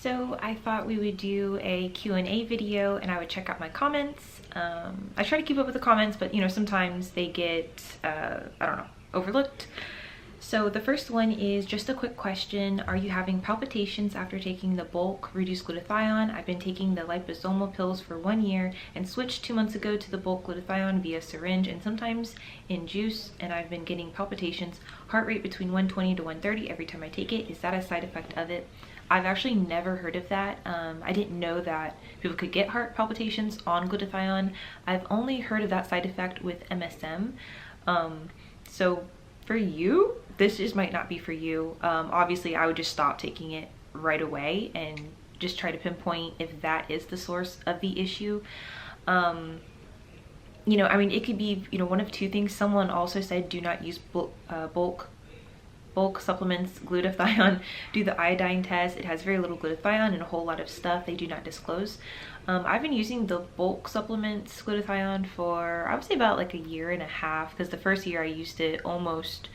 So I thought we would do a Q&A video and I would check out my comments. I try to keep up with the comments, but you know, sometimes they get, I don't know, overlooked. So the first one is just a quick question. Are you having palpitations after taking the bulk reduced glutathione? I've been taking the liposomal pills for 1 year and switched 2 months ago to the bulk glutathione via syringe and sometimes in juice, and I've been getting palpitations, heart rate between 120 to 130 every time I take it. Is that a side effect of it? I've actually never heard of that. I didn't know that people could get heart palpitations on glutathione. I've only heard of that side effect with MSM. So for you, this just might not be for you. Obviously, I would just stop taking it right away and just try to pinpoint if that is the source of the issue. You know, I mean, it could be, you know, one of two things. Someone also said do not use bulk supplements, glutathione. Do the iodine test. It has very little glutathione and a whole lot of stuff they do not disclose. I've been using the bulk supplements glutathione for, I would say, about like 1.5 years, because the first year I used it almost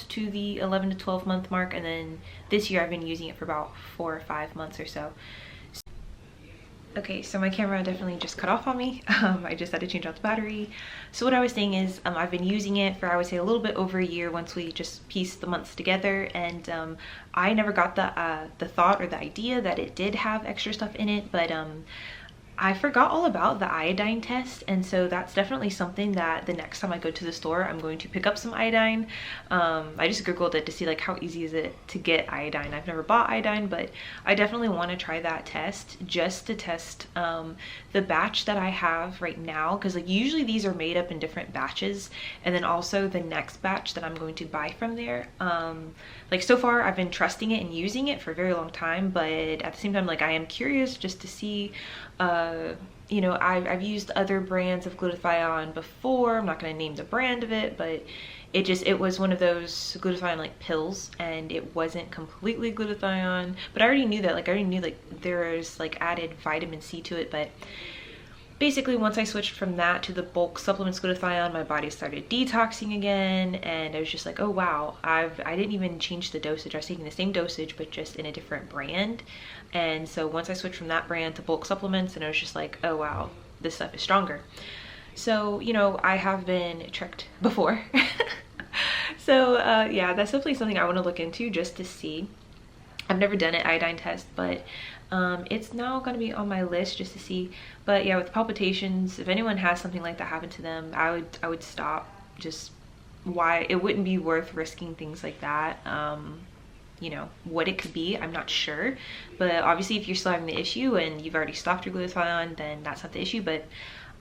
to the 11 to 12 month mark, and then this year I've been using it for about 4 or 5 months or so. Okay, so my camera definitely just cut off on me. I just had to change out the battery. So what I was saying is I've been using it for, I would say, a little bit over 1 year once we just pieced the months together, and I never got the thought or the idea that it did have extra stuff in it, but I forgot all about the iodine test, and so that's definitely something that the next time I go to the store, I'm going to pick up some iodine. I just googled it to see like how easy is it to get iodine. I've never bought iodine, but I definitely want to try that test just to test the batch that I have right now, because like usually these are made up in different batches, and then also the next batch that I'm going to buy from there. Like so far I've been trusting it and using it for a very long time, but at the same time, like, I am curious just to see. You know, I've used other brands of glutathione before. I'm not going to name the brand of it, but it was one of those glutathione like pills, and it wasn't completely glutathione, but I already knew that. Like, I already knew like there's like added vitamin C to it, but basically once I switched from that to the bulk supplements glutathione, my body started detoxing again, and I was just like, oh wow, I didn't even change the dosage. I was taking the same dosage but just in a different brand. And so once I switched from that brand to bulk supplements, and I was just like, oh wow, this stuff is stronger. So, you know, I have been tricked before. So yeah, that's definitely something I want to look into just to see. I've never done an iodine test, but it's now going to be on my list just to see. But yeah, with palpitations, if anyone has something like that happen to them, I would stop. Just why it wouldn't be worth risking things like that. You know, what it could be, I'm not sure, but obviously if you're still having the issue and you've already stopped your glutathione, then that's not the issue. But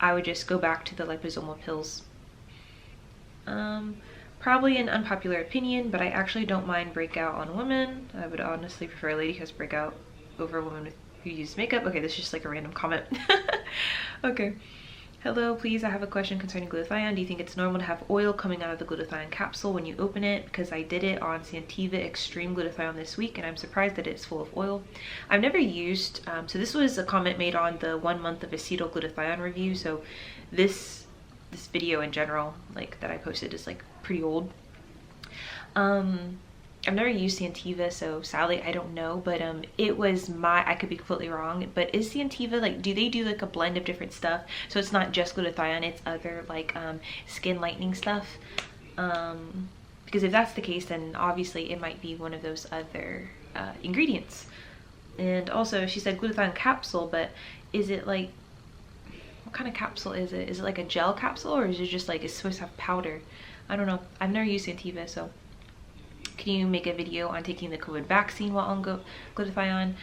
I would just go back to the liposomal pills. Probably an unpopular opinion, but I actually don't mind breakout on women. I would honestly prefer a lady who has breakout over a woman who uses makeup. Okay, this is just like a random comment. Okay. Hello, please, I have a question concerning glutathione. Do you think it's normal to have oil coming out of the glutathione capsule when you open it? Because I did it on Santiva Extreme Glutathione this week, and I'm surprised that it's full of oil. I've never used, so this was a comment made on the 1 month of acetyl glutathione review. So this video in general, like, that I posted is like pretty old. I've never used Santiva, so sadly I don't know, but it was I could be completely wrong, but is Santiva, like, do they do like a blend of different stuff? So it's not just glutathione, it's other like skin lightening stuff? Because if that's the case, then obviously it might be one of those other ingredients. And also she said glutathione capsule, but is it like, what kind of capsule is it? Is it like a gel capsule, or is it just like, it's supposed to have powder? I don't know. I've never used Santiva, so can you make a video on taking the COVID vaccine while on glutathione?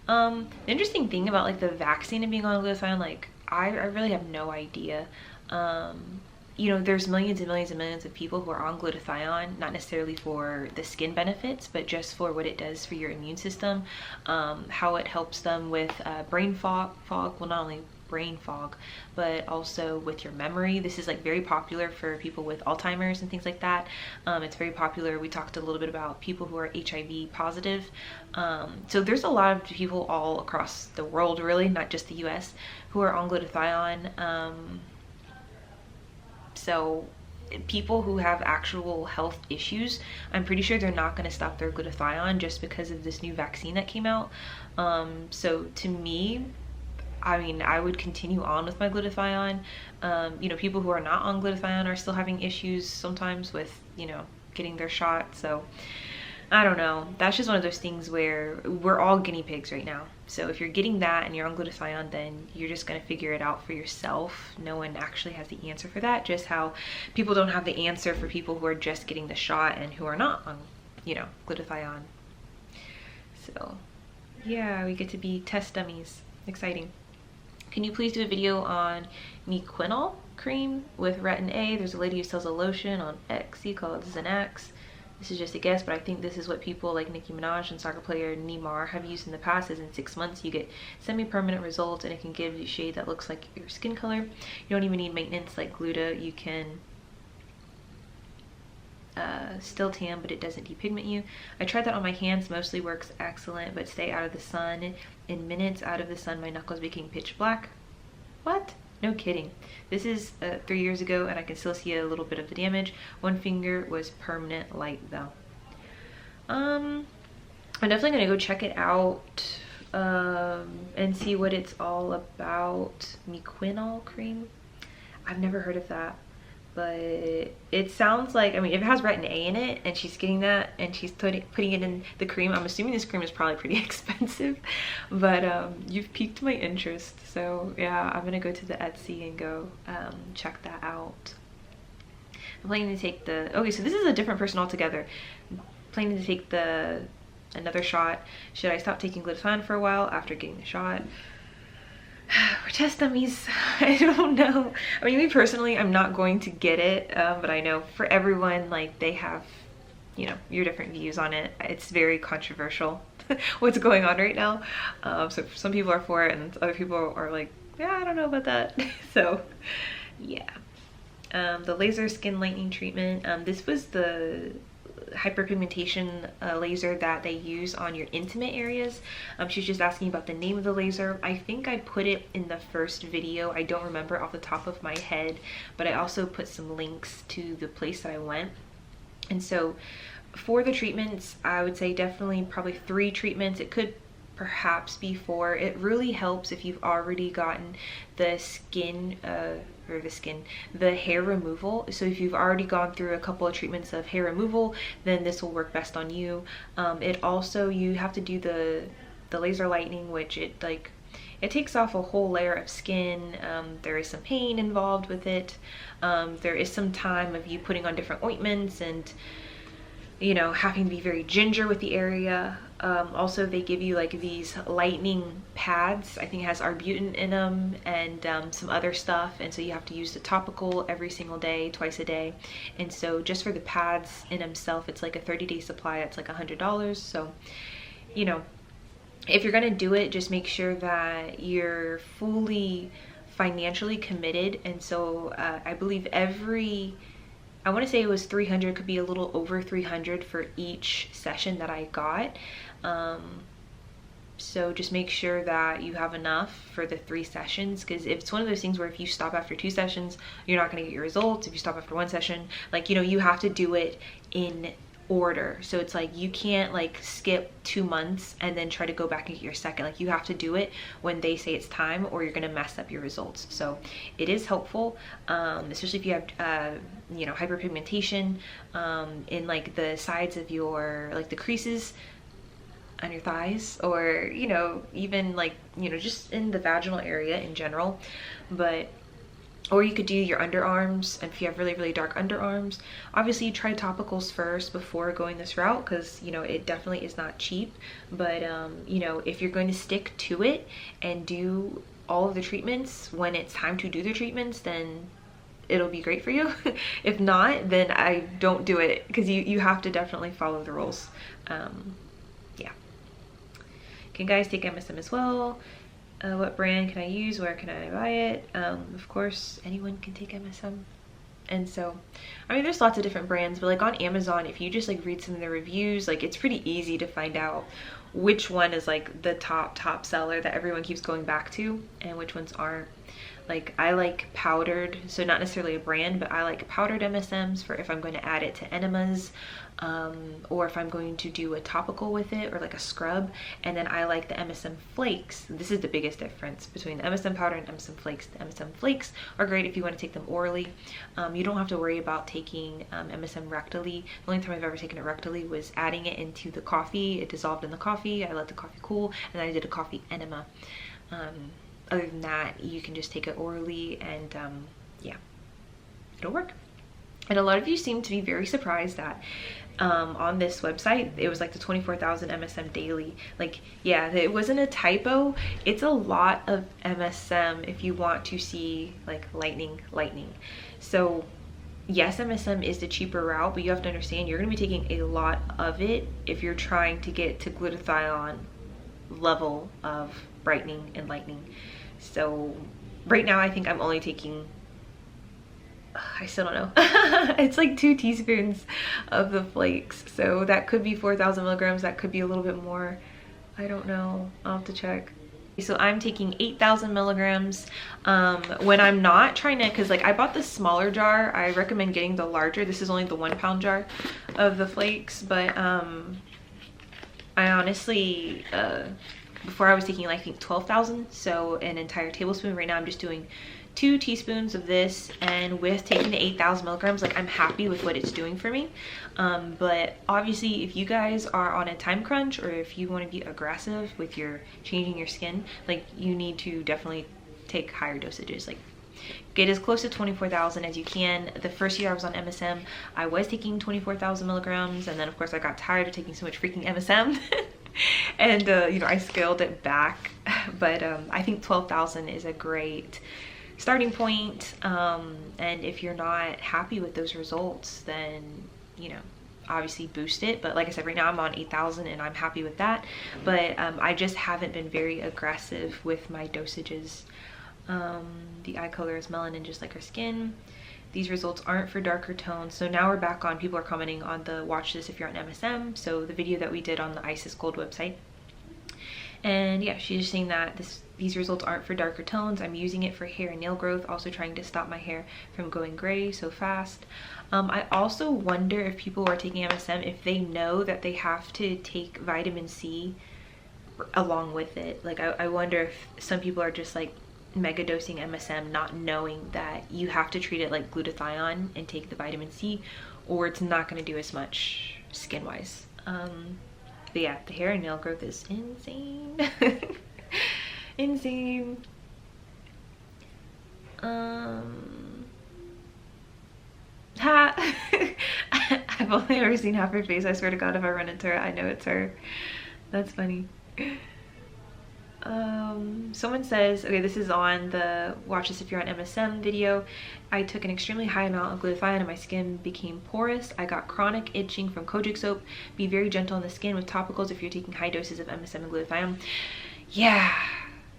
The interesting thing about like the vaccine and being on glutathione, like I really have no idea. You know, there's millions and millions and millions of people who are on glutathione, not necessarily for the skin benefits, but just for what it does for your immune system, how it helps them with brain fog, well, not only brain fog, but also with your memory. This is like very popular for people with Alzheimer's and things like that. It's very popular. We talked a little bit about people who are HIV positive. So there's a lot of people all across the world, really, not just the US, who are on glutathione. So people who have actual health issues, I'm pretty sure they're not going to stop their glutathione just because of this new vaccine that came out. So to me, I mean, I would continue on with my glutathione. You know, people who are not on glutathione are still having issues sometimes with, you know, getting their shot. So I don't know. That's just one of those things where we're all guinea pigs right now. So if you're getting that and you're on glutathione, then you're just going to figure it out for yourself. No one actually has the answer for that. Just how people don't have the answer for people who are just getting the shot and who are not on, you know, glutathione. So yeah, we get to be test dummies. Exciting. Can you please do a video on Quinoa Cream with retin A? There's a lady who sells a lotion on Etsy called Zenax. This is just a guess, but I think this is what people like Nicki Minaj and soccer player Neymar have used in the past. Is in 6 months you get semi-permanent results, and it can give you a shade that looks like your skin color. You don't even need maintenance like Gluta. You can still tan, but it doesn't depigment you. I tried that on my hands, mostly works excellent, but stay out of the sun. In minutes out of the sun, my knuckles became pitch black. What? No kidding. This is 3 years ago, and I can still see a little bit of the damage. One finger was permanent light though. I'm definitely gonna go check it out and see what it's all about. Quinoa Cream. I've never heard of that, but it sounds like, I mean, if it has retin A in it and she's getting that and she's putting it in the cream, I'm assuming this cream is probably pretty expensive, but you've piqued my interest. So yeah, I'm gonna go to the Etsy and go check that out. I'm planning to take the, okay, so this is a different person altogether. I'm planning to take another shot. Should I stop taking glutathione for a while after getting the shot? We're test dummies. I don't know. I mean, me personally, I'm not going to get it, but I know for everyone, like, they have, you know, your different views on it. It's very controversial what's going on right now. So some people are for it and other people are like, yeah, I don't know about that. So yeah. The laser skin lightening treatment. This was the hyperpigmentation laser that they use on your intimate areas. She's just asking about the name of the laser. I think I put it in the first video. I don't remember off the top of my head, but I also put some links to the place that I went. And so for the treatments, I would say definitely probably 3 treatments. It could perhaps be 4. It really helps if you've already gotten the the hair removal. So if you've already gone through a couple of treatments of hair removal, then this will work best on you. It also, you have to do the laser lightening, which it takes off a whole layer of skin. There is some pain involved with it. There is some time of you putting on different ointments and, you know, having to be very ginger with the area. Also, they give you like these lightening pads. I think it has arbutin in them and some other stuff, and so you have to use the topical every single day, twice a day. And so just for the pads in themselves, it's like a 30-day supply. It's like $100. So, you know, if you're gonna do it, just make sure that you're fully financially committed. And so I believe I want to say it was 300, could be a little over 300 for each session that I got. So just make sure that you have enough for the 3 sessions, because it's one of those things where if you stop after 2 sessions, you're not going to get your results. If you stop after 1 session, like, you know, you have to do it in order. So it's like you can't like skip 2 months and then try to go back and get your second. Like, you have to do it when they say it's time, or you're going to mess up your results. So it is helpful, especially if you have you know, hyperpigmentation in like the sides of your, like the creases on your thighs, or, you know, even like, you know, just in the vaginal area in general. But or you could do your underarms, and if you have really, really dark underarms. Obviously, you try topicals first before going this route, because, you know, it definitely is not cheap. But, you know, if you're going to stick to it and do all of the treatments when it's time to do the treatments, then it'll be great for you. If not, then I don't do it, because you have to definitely follow the rules. Yeah. Can guys take MSM as well? What brand can I use? Where can I buy it? Of course, anyone can take MSM. And so, I mean, there's lots of different brands, but like on Amazon, if you just like read some of the reviews, like it's pretty easy to find out which one is like the top seller that everyone keeps going back to and which ones aren't. Like I like powdered, so not necessarily a brand, but I like powdered MSMs for if I'm going to add it to enemas, or if I'm going to do a topical with it, or like a scrub. And then I like the MSM flakes. This is the biggest difference between the MSM powder and MSM flakes. The MSM flakes are great if you want to take them orally. You don't have to worry about taking MSM rectally. The only time I've ever taken it rectally was adding it into the coffee. It dissolved in the coffee. I let the coffee cool, and then I did a coffee enema. Other than that, you can just take it orally, and yeah, it'll work. And a lot of you seem to be very surprised that on this website it was like the 24,000 MSM daily. Like, yeah, it wasn't a typo. It's a lot of MSM if you want to see like lightening. So yes, MSM is the cheaper route, but you have to understand you're going to be taking a lot of it if you're trying to get to glutathione level of brightening and lightening. So right now I think I'm only taking, I still don't know, it's like 2 teaspoons of the flakes. So that could be 4,000 milligrams, that could be a little bit more, I don't know, I'll have to check. So I'm taking 8,000 milligrams when I'm not trying to, because like I bought this smaller jar. I recommend getting the larger. This is only the 1 pound jar of the flakes, but I honestly, before I was taking like I think 12,000, so an entire tablespoon. Right now I'm just doing 2 teaspoons of this, and with taking the 8,000 milligrams, like I'm happy with what it's doing for me. But obviously if you guys are on a time crunch, or if you want to be aggressive with your changing your skin, like you need to definitely take higher dosages. Like get as close to 24,000 as you can. The first year I was on MSM, I was taking 24,000 milligrams, and then of course I got tired of taking so much freaking MSM. And you know, I scaled it back, but I think 12,000 is a great starting point. And if you're not happy with those results, then, you know, obviously boost it. But like I said, right now I'm on 8,000 and I'm happy with that. But I just haven't been very aggressive with my dosages. The eye color is melanin, just like our skin. These results aren't for darker tones. So now we're back on, people are commenting on the watch this if you're on MSM. So the video that we did on the Isis Gold website. And yeah, she's just saying that these results aren't for darker tones. I'm using it for hair and nail growth, also trying to stop my hair from going gray so fast. I also wonder if people are taking MSM, if they know that they have to take vitamin C along with it. Like I wonder if some people are just like mega dosing MSM, not knowing that you have to treat it like glutathione and take the vitamin C, or it's not going to do as much skin wise. But yeah, the hair and nail growth is insane. Insane. I've only ever seen half her face. I swear to God, if I run into her, I know it's her. That's funny. Someone says, okay, this is on the watch this if you're on MSM video. I took an extremely high amount of glutathione and my skin became porous. I got chronic itching from kojic soap. Be very gentle on the skin with topicals if you're taking high doses of MSM and glutathione.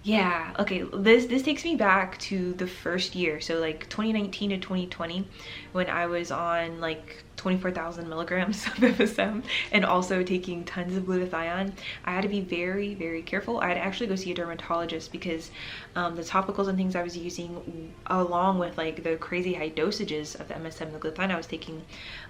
Yeah, okay, this takes me back to the first year, so like 2019 to 2020, when I was on like 24,000 milligrams of MSM and also taking tons of glutathione. I had to be very, very careful. I had to actually go see a dermatologist because the topicals and things I was using, along with like the crazy high dosages of the MSM and the glutathione I was taking,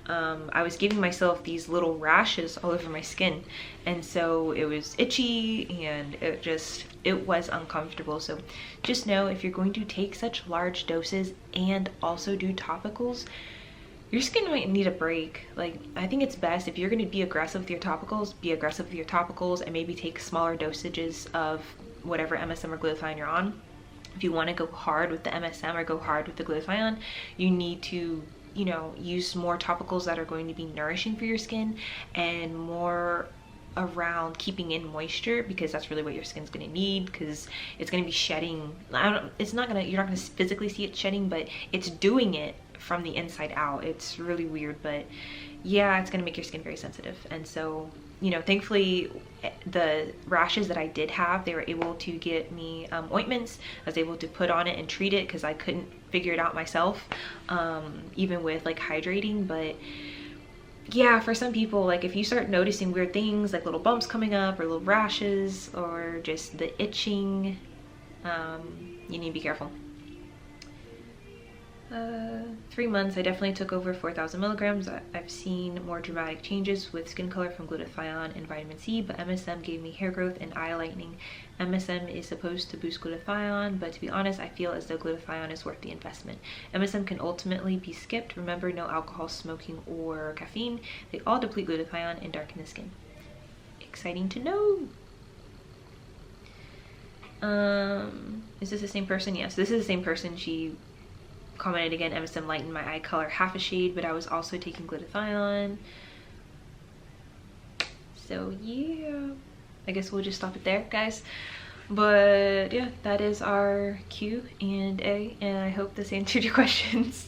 I was giving myself these little rashes all over my skin, and so it was itchy and it was uncomfortable. So just know, if you're going to take such large doses and also do topicals, your skin might need a break. Like, I think it's best if you're going to be aggressive with your topicals, be aggressive with your topicals, and maybe take smaller dosages of whatever MSM or glutathione you're on. If you want to go hard with the MSM or go hard with the glutathione, you need to, you know, use more topicals that are going to be nourishing for your skin and more around keeping in moisture, because that's really what your skin's going to need, because it's going to be shedding. You're not going to physically see it shedding, but it's doing it from the inside out. It's really weird, but yeah, it's going to make your skin very sensitive. And so, you know, thankfully the rashes that I did have, they were able to get me ointments. I was able to put on it and treat it because I couldn't figure it out myself, even with like hydrating. But yeah, for some people, like if you start noticing weird things like little bumps coming up or little rashes or just the itching, you need to be careful. 3 months, I definitely took over 4,000 milligrams. I've seen more dramatic changes with skin color from glutathione and vitamin C, but MSM gave me hair growth and eye lightening. MSM is supposed to boost glutathione, but to be honest, I feel as though glutathione is worth the investment. MSM can ultimately be skipped. Remember, no alcohol, smoking, or caffeine. They all deplete glutathione and darken the skin. Exciting to know. Is this the same person? Yes, this is the same person. She commented again, MSM lightened my eye color half a shade, but I was also taking glutathione. So yeah, I guess we'll just stop it there, guys. But yeah, that is our Q&A, and I hope this answered your questions.